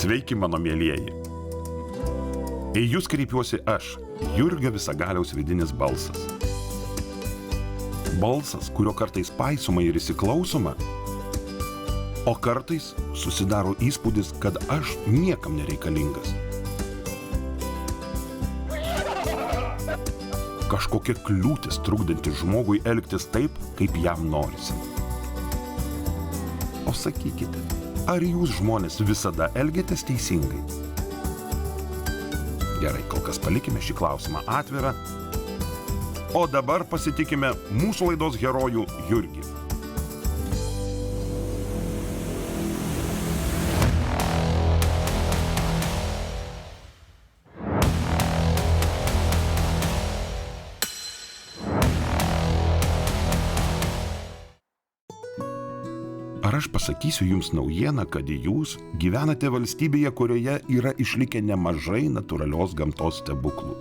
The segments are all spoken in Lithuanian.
Sveiki, mano mielieji. Į jūs kreipiuosi aš, Jurgio Visagaliaus vidinis balsas. Balsas, kurio kartais paisoma ir įsiklausoma, o kartais susidaro įspūdis, kad aš niekam nereikalingas. Kažkokia kliūtis trukdanti žmogui elgtis taip, kaip jam norisi. O sakykite, ar jūs žmonės visada elgiatės teisingai? Gerai, kol kas palikime šį klausimą atvirą. O dabar pasitikime mūsų laidos herojų Jurgį. Ar aš pasakysiu jums naujieną, kad jūs gyvenate valstybėje, kurioje yra išlikę nemažai natūralios gamtos stebuklų?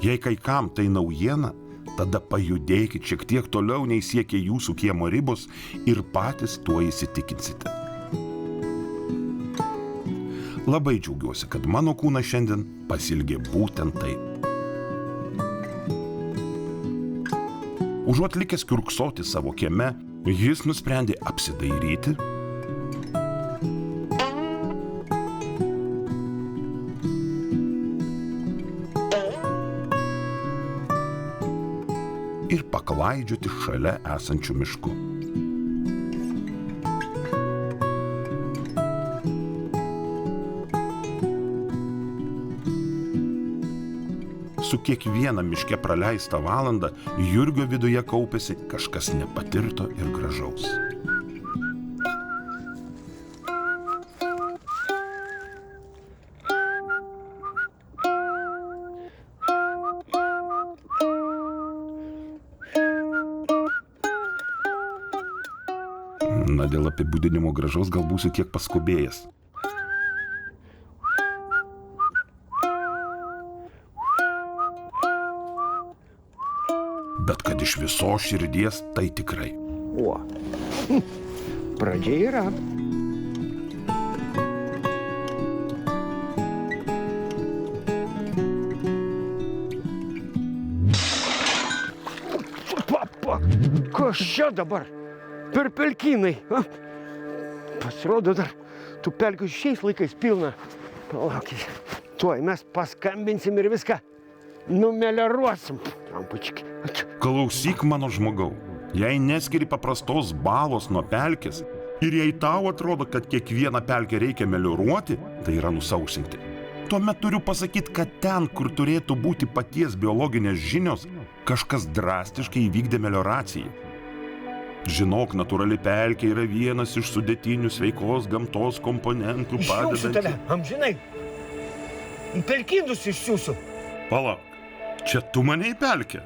Jei kai kam tai naujiena, tada pajudėkit šiek tiek toliau nei siekia jūsų kiemo ribos ir patys tuo įsitikinsite. Labai džiaugiuosi, kad mano kūnas šiandien pasiilgė būtent taip. Užuot likęs kiurksoti savo kieme, jis nusprendė apsidairyti ir paklaidžioti šalia esančių miškų. Su kiekviena miške praleistą valandą Jurgio viduje kaupėsi kažkas nepatirto ir gražaus. Na, dėl apibūdinimo gražaus gal būsiu kiek paskubėjęs. Bet kad iš visos širdies, tai tikrai. O, pradžia yra. Papa, kas čia dabar? Per pelkynai. Pasirodo dar, tų pelkių šiais laikais pilna. Palaukit, tuoj mes paskambinsim ir viską numeliaruosim. Klausyk, mano žmogau, jei neskiri paprastos balos nuo pelkės ir jei tau atrodo, kad kiekvieną pelkę reikia melioruoti, tai yra nusausinti. Tuomet turiu pasakyti, kad ten, kur turėtų būti paties biologinės žinios, kažkas drastiškai įvykdė melioraciją. Žinok, natūrali pelkė yra vienas iš sudėtinių sveikos gamtos komponentų padedančių. Išsiųsiu tave, amžinai. Pelkynus išsiųsiu. Palauk, čia tu mane į pelkę?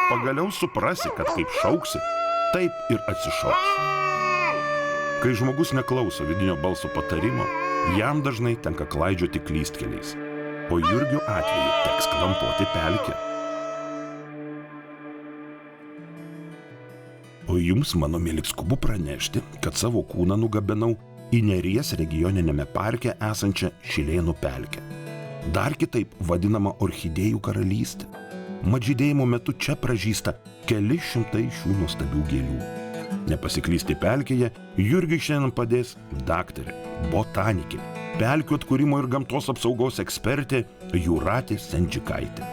Pagaliau suprasi, kad kaip šauksi, taip ir atsišauks. Kai žmogus neklauso vidinio balso patarimo, jam dažnai tenka klaidžioti klystkeliais. O Jurgio atveju teks klampoti pelkę. O jums, mano mieli, skubu pranešti, kad savo kūną nugabenau į Neries regioniniame parke esančią Šilėnų pelkę. Dar kitaip vadinama orchidėjų karalystė. Mat žydėjimo metu čia pražysta keli šimtai šių nuostabių gėlių. Nepasiklysti pelkėje Jurgiui šiandien padės daktarė, botanikė, pelkių atkūrimo ir gamtos apsaugos ekspertė Jūratė Sendžikaitė.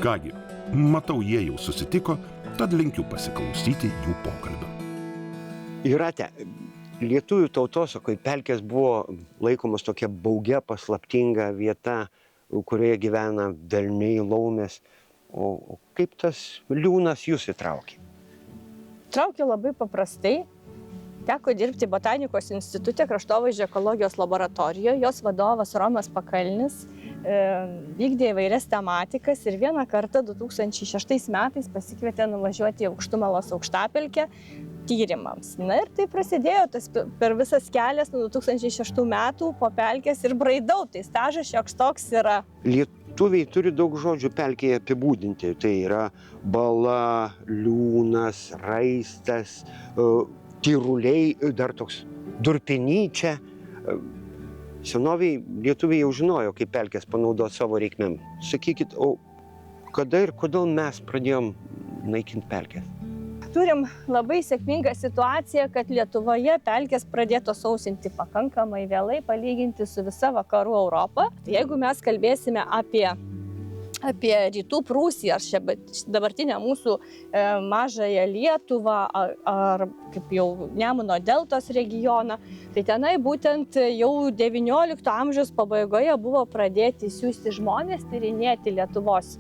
Kągi, matau, jie jau susitiko, tad linkiu pasiklausyti jų pokalbio. Jūrate, lietuvių tautosakoj pelkės buvo laikomos tokia baugia, paslaptinga vieta, kurioje gyvena velniai, laumės. O kaip tas liūnas jūs įtraukė? Traukė labai paprastai. Teko dirbti Botanikos institute kraštovaizdžio ekologijos laboratorijoje. Jos vadovas Romas Pakalnis vykdė įvairias tematikas ir vieną kartą 2006 metais pasikvietė nuvažiuoti į Aukštumalos aukštapelkę, tyrimams. Na ir tai prasidėjo tas per visas kelias nuo 2006 metų po pelkės ir braidau, tai stažas šioks toks yra. Lietuviai turi daug žodžių pelkėje apibūdinti. Tai yra bala, liūnas, raistas, tyruliai, dar toks durpinyčia. Senoviai lietuviai jau žinojo, kaip pelkės panaudoti savo reikmėm. Sakykit, o kada ir kodėl mes pradėjom naikinti pelkės? Turim labai sėkmingą situaciją, kad Lietuvoje pelkės pradėtos sausinti pakankamai vėlai palyginti su visa vakarų Europą. Tai jeigu mes kalbėsime apie rytų Prūsiją ar dabartinę mūsų mažąją Lietuvą ar kaip jau Nemuno deltos regioną, tai tenai būtent jau XIX amžiaus pabaigoje buvo pradėti siųsti žmonės tyrinėti Lietuvos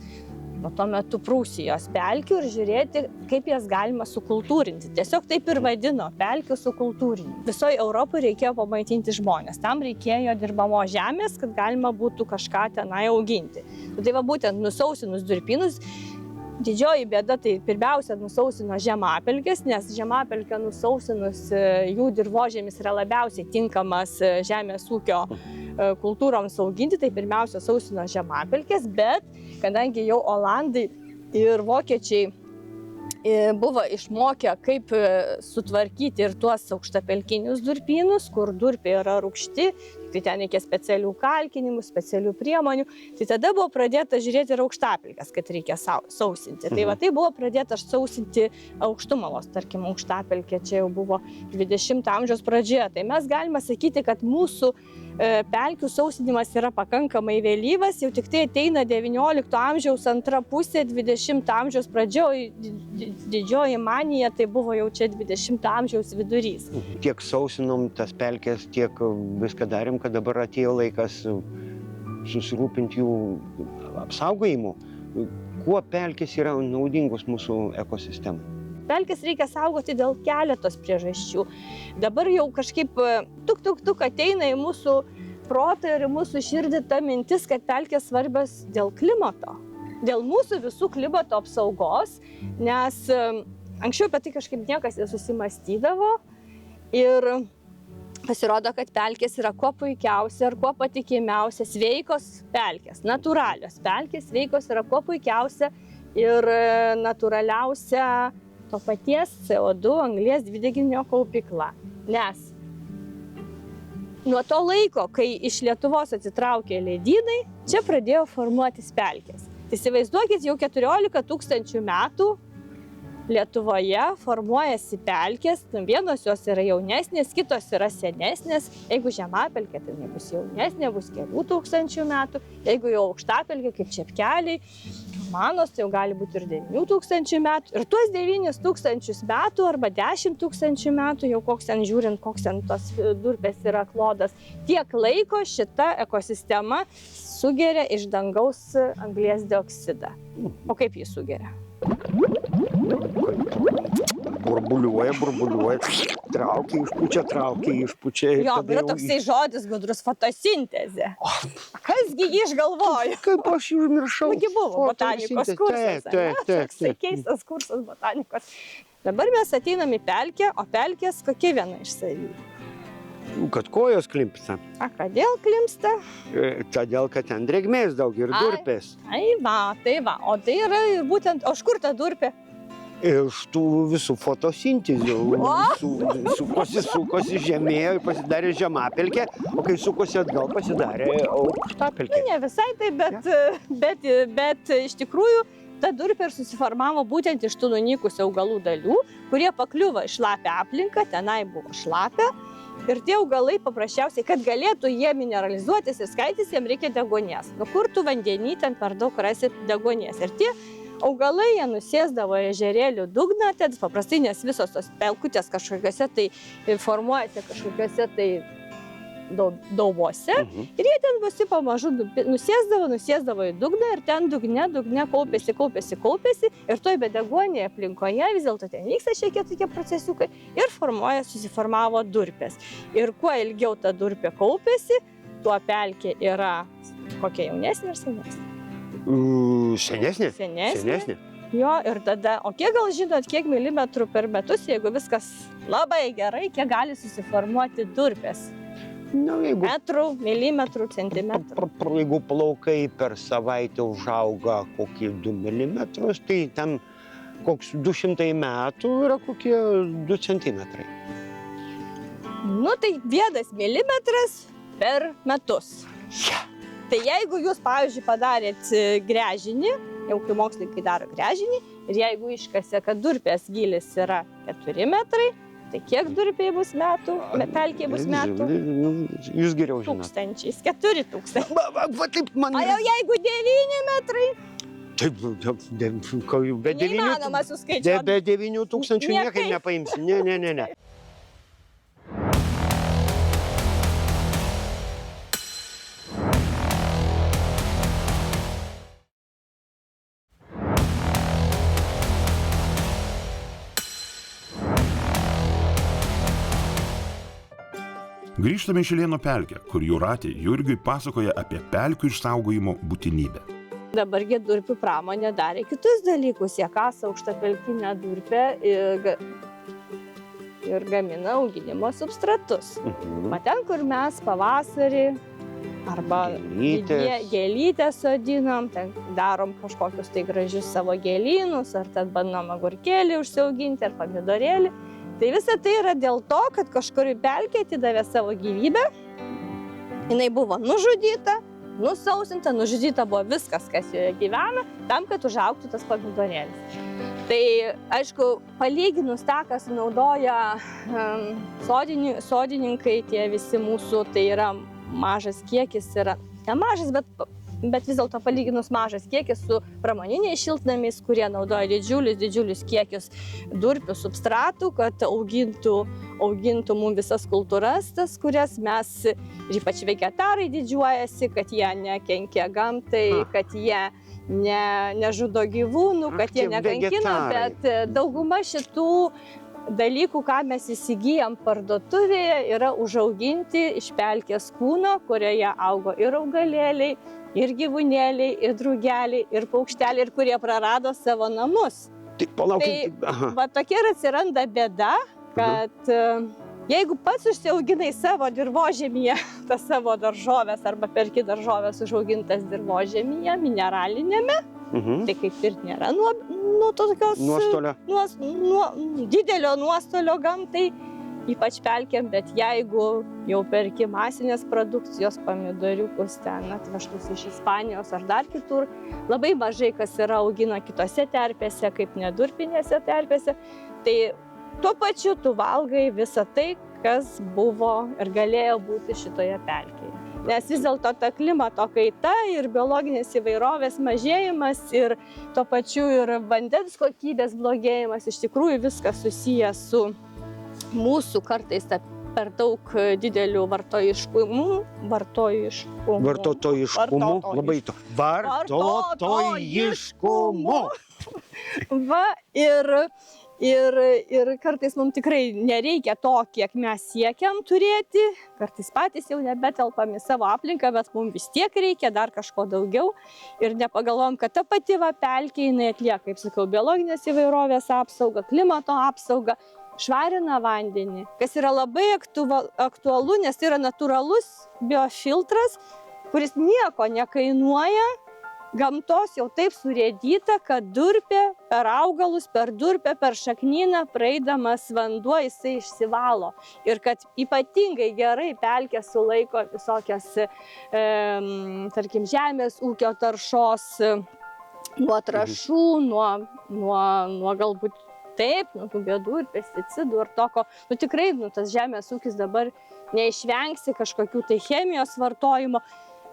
nuo tuo metu Prūsijos pelkių ir žiūrėti, kaip jas galima sukultūrinti. Tiesiog taip ir vadino - pelkių sukultūrinti. Visoje Europoje reikėjo pamaitinti žmonės. Tam reikėjo dirbamos žemės, kad galima būtų kažką tenai auginti. Tai va būtent nusausinus durpynus, didžioji bėda tai pirmiausia nusausino žemapelkės, nes žemapelkę nusausinus jų dirvožėmis yra labiausiai tinkamas žemės ūkio kultūroms auginti, tai pirmiausia sausino žemapelkės, bet kadangi jau olandai ir vokiečiai buvo išmokę, kaip sutvarkyti ir tuos aukštapelkinius durpynus, kur durpė yra rūgšti, tai ten reikia specialių kalkinimų, specialių priemonių, tai tada buvo pradėta žiūrėti ir aukštapelkes, kad reikia sausinti. Tai va tai buvo pradėta sausinti aukštumalos, tarkim, aukštapelkė čia jau buvo 20 amžiaus pradžioje. Tai mes galime sakyti, kad mūsų pelkių sausinimas yra pakankamai vėlyvas, jau tik tai ateina XIX amžiaus antra pusė, 20 amžiaus pradžioje, didžioji manija tai buvo jau čia 20 amžiaus vidurys. Tiek sausinom tas pelkės, tiek viską darėm, kad dabar atėjo laikas susirūpinti jų apsaugojimu. Kuo pelkės yra naudingos mūsų ekosistemai? Pelkės reikia saugoti dėl keletos priežasčių. Dabar jau kažkaip tuk ateina į mūsų protą ir į mūsų širdį ta mintis, kad pelkės svarbios dėl klimato. Dėl mūsų visų klimato apsaugos, nes anksčiau apie tai kažkaip niekas nesusimastydavo ir pasirodo, kad pelkės yra kuo puikiausia ir kuo patikimiausia sveikos pelkės, natūralios pelkės sveikos yra kuo puikiausia ir natūraliausia to paties CO2 anglies dvideginio kaupykla. Nes nuo to laiko, kai iš Lietuvos atsitraukė ledynai, čia pradėjo formuotis pelkės. Įsivaizduokit, jau 14 000 metų Lietuvoje formuojasi pelkės, vienos jos yra jaunesnės, kitos yra senesnės. Jeigu žemapelkė, tai nebus jaunesnė, bus kelių tūkstančių metų. Jeigu jau aukštapelkė, kaip čepkeliai, manos, tai jau gali būti ir 9 000 metų. Ir tuos 9 000 metų arba 10 000 metų, jau koks ten žiūrint, koks ten tos durpės yra klodas, tiek laiko šita ekosistema sugeria iš dangaus anglies dioksidą. O kaip jį sugeria? Burbuliuoja, traukia, išpučia. Jo, yra toksai žodis gudrus - fotosintezė. Kasgi jį išgalvojo? Kaip aš jį užmiršau? Nagi buvo botanikos kursas. Taip. Keistas kursas botanikos. Dabar mes ateinam į pelkę, o pelkės kokia viena iš savybių? Kad kojos klimpsta. A, kodėl klimpsta? Todėl, kad ten drėgmės daug ir durpės. Tai va. O tai yra ir būtent, o iš kur ta durpė? Iš tų visų fotosintezių. Sukosi žemėjo ir pasidarė žemapelkė, o kai sukosi atgal pasidarė aukštapelkė. Ne visai taip, bet iš tikrųjų ta durpė ir susiformavo būtent iš tų nunykusių augalų dalių, kurie pakliuvo į šlapią aplinką, tenai buvo šlapia. Ir tie augalai paprasčiausiai, kad galėtų jie mineralizuotis ir skaitis, jiems reikia deguonies. Nu kur tu vandenį ten per daug rasi deguonies. Ir tie augalai jie nusėsdavo ežerėlių dugną, ten paprastai, nes visos tos pelkutės kažkokiuose tai formuojasi kažkokiuose tai daubose. Ir jie ten visi pamažu nusėsdavo į dugną ir ten dugne kaupėsi. Ir toj bedeguonėje aplinkoje vis dėlto ten vyksta šiek tiek tokie procesiukai ir susiformavo durpės. Ir kuo ilgiau ta durpė kaupėsi, tuo pelkė yra kokia jaunesnė ir senesnė. Senesnė. Jo, ir tada, o kiek gal žinot, kiek milimetrų per metus, jeigu viskas labai gerai, kiek gali susiformuoti durpės? Jeigu, Metrų, milimetrų, centimetrų. jeigu plaukai per savaitę užauga kokį 2 milimetrus, tai ten koks 200 metų yra kokie 2 centimetrai. Nu, tai 1 milimetras per metus. Ja. Tai jeigu jūs, pavyzdžiui, padarėt gręžinį, jau kai mokslininkai daro gręžinį, ir jeigu iškasė, kad durpės gylis yra 4 metrai, tai kiek durpiai bus metų, pelkė bus metų? Jūs geriau žinote. Tūkstančiais, 4 tūkstančiai. Va taip man... O jau jeigu 9 metrai, Taip, be 9 neįmanoma suskaičiuoti. Be 9 tūkstančių Niekaip. niekaip nepaimsi. Ne. Grįžtame į Šilėnų pelkę, kur Jūratė Jurgiui pasakoja apie pelkių išsaugojimo būtinybę. Dabargi durpių pramonė darė kitus dalykus. Jie kasa aukštapelkinę durpę ir gamina auginimo substratus. Va ten, kur mes pavasarį arba gėlytę sodinam, ten darom kažkokius tai gražius savo gėlynus, ar ten bandom agurkėlį užsiauginti, ar pomidorėlį. Tai visa tai yra dėl to, kad kažkur į pelkę atidavė savo gyvybę. Jinai buvo nužudyta, nusausinta, nužudyta buvo viskas, kas joje gyvena, tam, kad užaugtų tas pomidorėlis. Tai, aišku, palyginus tą, kas naudoja sodininkai, tie visi mūsų, tai yra mažas kiekis, yra nemažas, bet vis dėlto palyginus mažas kiekis su pramoniniais šiltnamiais, kurie naudoja didžiulius kiekius durpių substratų, kad augintų mums visas kultūras, tas, kurias mes, ir ypač vegetarai, didžiuojasi, kad jie nekenkia gamtai, kad jie nežudo gyvūnų, kad jie nekankina, bet dauguma šitų dalykų, ką mes įsigyjam parduotuvėje, yra užauginti iš pelkės kūno, kurioje augo ir augalėliai, ir gyvūnėliai, ir drugeliai, ir paukšteliai, ir kurie prarado savo namus. Tai palaukit. Va tokia ir atsiranda bėda, kad jeigu pats užsiauginai savo dirvožemyje tas savo daržovės arba perki daržovės užaugintas dirvožemyje, mineralinėme, tai kaip ir nėra didelio nuostolio gamtai, ypač pelkėm, bet jeigu jau perki masinės produkcijos pomidoriukus ten atvežtus iš Ispanijos ar dar kitur, labai mažai kas yra augina kitose terpėse, kaip nedurpinėse terpėse, tai tuo pačiu tu valgai visą tai, kas buvo ir galėjo būti šitoje pelkėje. Nes vis dėlto ta klimato kaita ir biologinės įvairovės mažėjimas ir tuo pačiu ir vandens kokybės blogėjimas, iš tikrųjų viskas susijęs su mūsų kartais per daug dideliu vartotojiškumu. Va, ir kartais mums tikrai nereikia to, kiek mes siekiam turėti. Kartais patys jau nebetelpam į savo aplinką, bet mums vis tiek reikia dar kažko daugiau. Ir nepagalvojom, kad ta pati pelkė, jinai atlieka, kaip sakau, biologinės įvairovės apsaugą, klimato apsaugą, švarina vandenį, kas yra labai aktualu, nes tai yra natūralus biofiltras, kuris nieko nekainuoja, gamtos jau taip surėdyta, kad durpė per augalus, per durpę, per šaknyną praeidamas vanduo jisai išsivalo. Ir kad ypatingai gerai pelkė sulaiko visokias, tarkim, žemės ūkio taršos, nuo trąšų, nuo galbūt taip, nuo tų bėdų ir pesticidų ir toko. Tikrai, tas žemės ūkis dabar neišvengsi kažkokių tai chemijos vartojimo,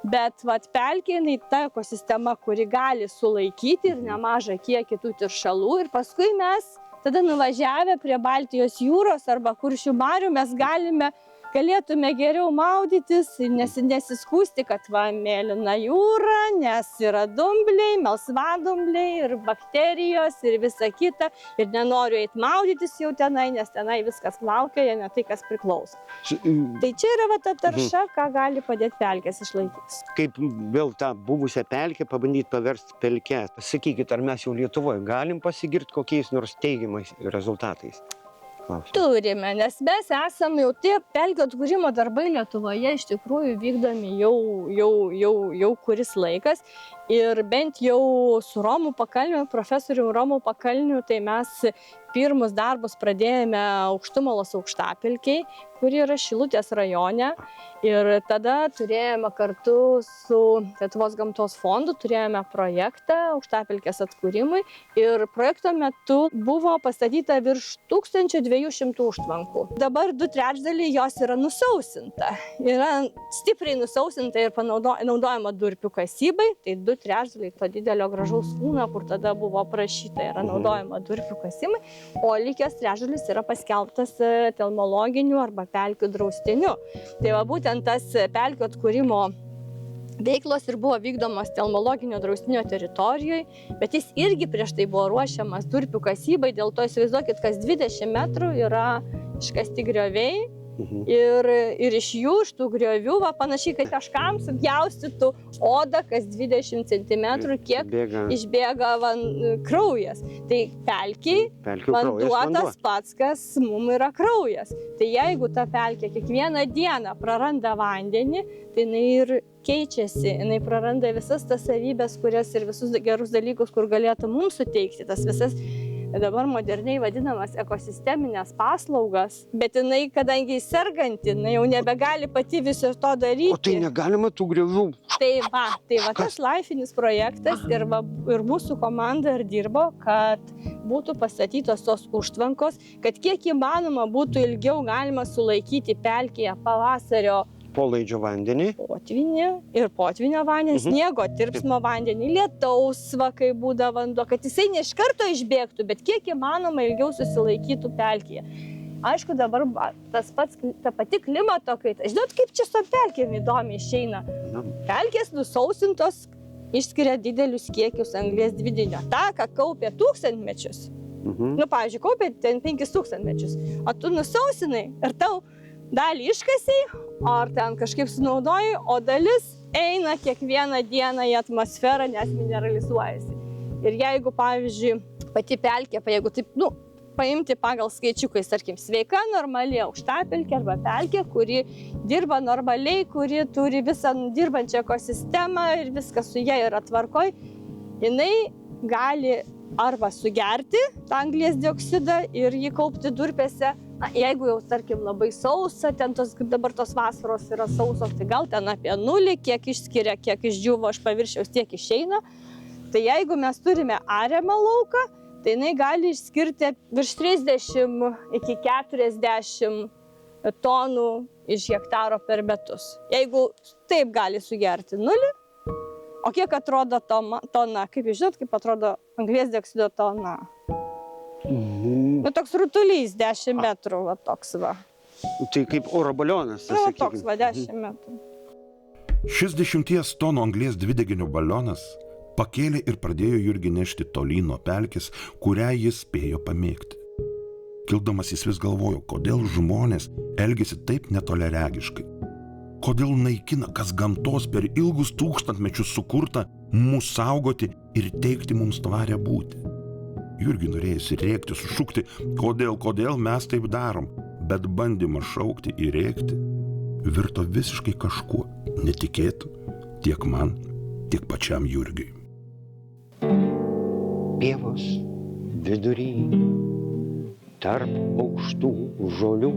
bet pelkė, jinai ta ekosistema, kuri gali sulaikyti ir nemažą kiekį tų teršalų. Ir paskui mes tada nuvažiavę prie Baltijos jūros arba Kuršių marių mes galime galėtume geriau maudytis ir nesiskųsti, kad va mėlyna jūra, nes yra dumbliai, melsvadumbliai ir bakterijos ir visa kita. Ir nenoriu eiti maudytis jau tenai, nes tenai viskas plaukioja, ne tai, kas priklauso. Tai čia yra va ta tarša, ką gali padėti pelkės išlaikyti. Kaip vėl tą buvusią pelkę pabandyti paversti pelkę. Sakykit, ar mes jau Lietuvoje galim pasigirti kokiais nors teigiamais rezultatais? Klausimas. Turime, nes mes esame jau tie pelkių atkūrimo darbai Lietuvoje iš tikrųjų vykdomi jau kuris laikas. Ir bent jau su Romu Pakalniu, profesoriumi Romu Pakalniu, tai mes pirmus darbus pradėjome Aukštumalos aukštapelkei, kuri yra Šilutės rajone. Ir tada turėjome kartu su Lietuvos gamtos fondu, turėjome projektą aukštapelkės atkūrimui. Ir projekto metu buvo pastatyta virš 1200 užtvankų. Dabar 2/3 jos yra nusausinta. Yra stipriai nusausinta ir naudojama durpių kasybai. Tai 2/3 to didelio gražaus kūno, kur tada buvo aprašyta, yra naudojama durpių kasimai, o likęs 1/3 yra paskelbtas telmologiniu arba pelkių draustiniu. Tai va būtent tas pelkių atkūrimo veiklos ir buvo vykdomos telmologinio draustinio teritorijoje, bet jis irgi prieš tai buvo ruošiamas durpių kasybai, dėl to įsivaizduokit, kas 20 metrų yra iškasti grioviai. Ir iš jų, iš tų griovių, panašiai, kad kažkam supjaustytų odą kas 20 cm, kiek išbėga kraujas. Tai pelkiai vanduo tas pats, kas mums yra kraujas. Tai jeigu ta pelkė kiekvieną dieną praranda vandenį, tai jinai ir keičiasi, jinai praranda visas tas savybės, kurias ir visus gerus dalykus, kur galėtų mums suteikti, tas visas dabar moderniai vadinamas ekosisteminės paslaugas, bet jinai, kadangi serganti, jinai jau nebegali pati viso to daryti. O tai negalima tų griovių? Tai va tas laifinis projektas ir mūsų komanda ir dirbo, kad būtų pastatytos tos užtvankos, kad kiek įmanoma būtų ilgiau galima sulaikyti pelkėje pavasario polaidžio vandenį. Potvinio vandenį, sniego tirpsmo vandenį, lietaus, kai būda vanduo, kad jisai ne iš karto išbėgtų, bet kiek įmanoma ilgiau susilaikytų pelkėje. Aišku, dabar ta pati klimato kaita. Žinot, kaip čia su pelkėm įdomiai išeina. Pelkės nusausintos išskiria didelius kiekius anglies dvideginio. Ta, ką kaupė tūkstantmečius. Pavyzdžiui, kaupė ten 5000 mečius. O tu nusausinai ir tau dalį iškasiai, ar ten kažkaip sunaudojai, o dalis eina kiekvieną dieną į atmosferą, nes mineralizuojasi. Ir jeigu, pavyzdžiui, pati pelkė, jeigu taip, paimti pagal skaičiukais, tarkim, sveika, normali aukštapelkė arba pelkė, kuri dirba normaliai, kuri turi visą dirbančią ekosistemą ir viskas su ja yra tvarkoj, jinai gali arba sugerti tą anglies dioksidą ir jį kaupti durpėse. Jeigu jau, tarkim, labai sausa, ten dabar tos vasaros yra sausos, tai gal ten apie 0, kiek išskiria, kiek išdžiūvo iš paviršiaus, tiek išeina. Tai jeigu mes turime ariamą lauką, tai jinai gali išskirti virš 30 iki 40 tonų iš hektaro per metus. Jeigu taip gali sugerti 0, o kiek atrodo tona? Kaip jūs žinot, kaip atrodo anglies dioksido tona? Toks rutulys 10 metrų, toks va. Tai kaip oro balionas, tas sakykime. Toks va 10 metrų. Šis 10 tonų anglies dvideginio balionas pakėlė ir pradėjo Jurgį nešti tolyn nuo pelkės, kurią jis spėjo pamėgti. Kildamas jis vis galvojo, kodėl žmonės elgiasi taip netoleregiškai. Kodėl naikina, kas gamtos per ilgus tūkstantmečius sukurta, mūsų saugoti ir teikti mums tvarią būtį. Jurgiui norėjosi rėkti, sušukti, kodėl mes taip darom, bet bandymas šaukti ir rėkti virto visiškai kažkuo netikėtų tiek man, tiek pačiam Jurgiui. Pievos vidury, tarp aukštų žolių,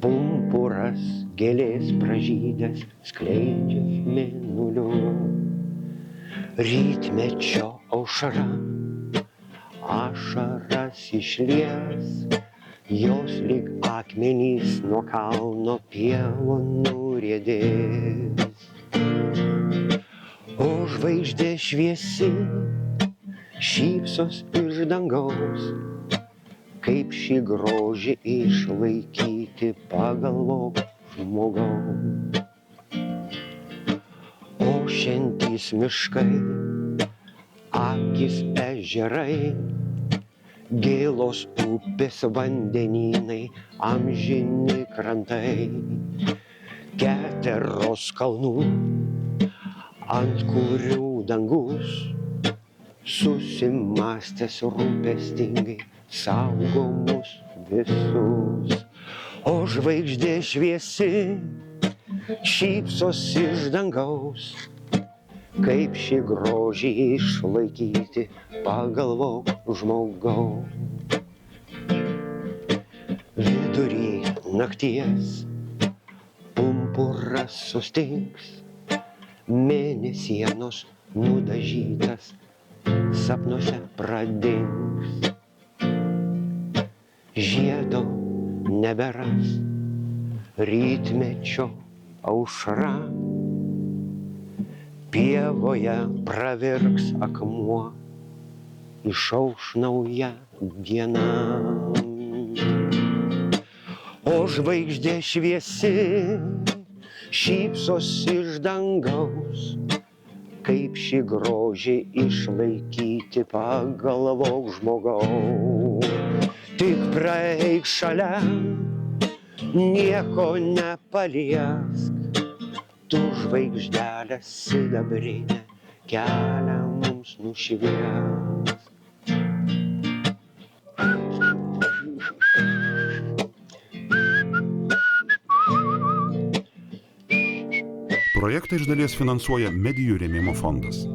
pumpuras gėlės pražydęs skleidžia mėnuliu. Rytmečio aušra ašaras išlies, jos lyg akmenys nuo kalno pievų nuriedės. O žvaigždė šviesi šypsos iš dangaus, kaip šį grožį išlaikyti išlaikyti, pagalvok žmogau. Ošiantys miškai, akys ežerai, gėlos upės vandenynai, amžini krantai, keteros kalnų, ant kurių dangus susimąstęs rūpestingai saugo mus visus. O žvaigždė šviesi šypsosi iš dangaus, kaip šį grožį išlaikyti, pagalvok žmogau. Vidury nakties pumpuras sustings, mėnesienos nudažytas sapnuose pradings. Žiedo neberas rytmečio aušra, pievoje pravirks akmuo, išauš nauja diena. O žvaigždė šviesi šypsosi iš dangaus, kaip šį grožį išlaikyti, pagalvok žmogau. Tik praeik šalia, nieko nepaliesk, tu žvaigždelę sidabrinę kelią mums nušviesk. Projektą iš dalies finansuoja Medijų rėmimo fondas.